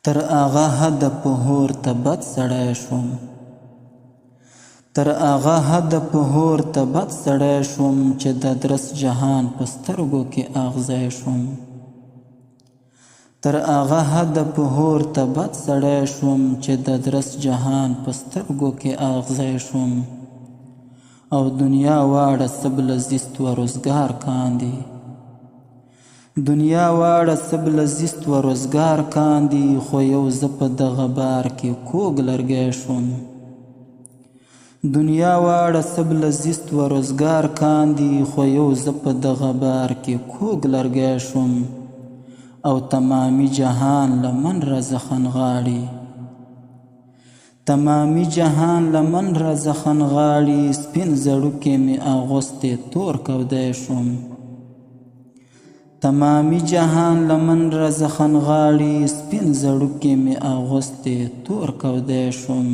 تر آغا حد په هور ته بد سړی شوم، تر آغا حد په هور ته بد سړی شوم، چې د درس جهان په سترګو کې اغزی شوم. تر آغا حد په هور ته بد سړی شوم، چې د درس جهان په سترګو کې اغزی شوم. او دنیا واړه سبل زیست و روزګار کاندي، دنیا واړه سبل زیست و روزګار کاندي، خو یو زه په دغه بار کې کوږ لرګی شوم. دنیا واړه سبل زیست و روزګار کاندي، خو یو زه په دغه بار کې کوږ لرګی شوم. او تمامي جهان لمن رزخن غاړي، تمامي جهان لمن رزخن غاړي، سپین زړوکې مې اغوستې تور کودی شوم. تمامي جهان لمن رزخن غاړي، سپین زړوکې مې اغوستې تور کودی شوم.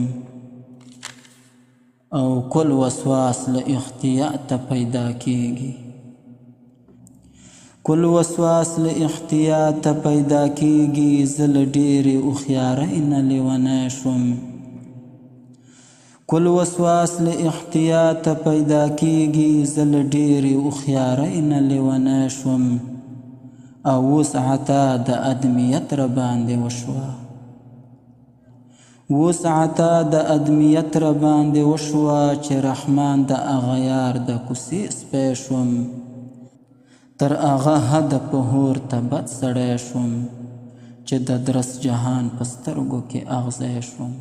او کل وسواس له احتیاطه پیدا کیږي، کل وسواس له احتیاطه پیدا کیږي، زه له ډېرې هوښیارۍ نه لیونی شوم. کل وسواس له احتیاطه پیدا کیږي، زه له ډېرې هوښیارۍ نه لیونی شوم. او اوس عطا د ادمیت راباندې وشوه، اوس عطا د ادمیت راباندې وشوه، چې رحمان د هغه یار د کوڅې سپی شوم. تر هغه حده په هور ته بد سړی شوم، چې د درس جهان په سترګو کې اغزی شوم.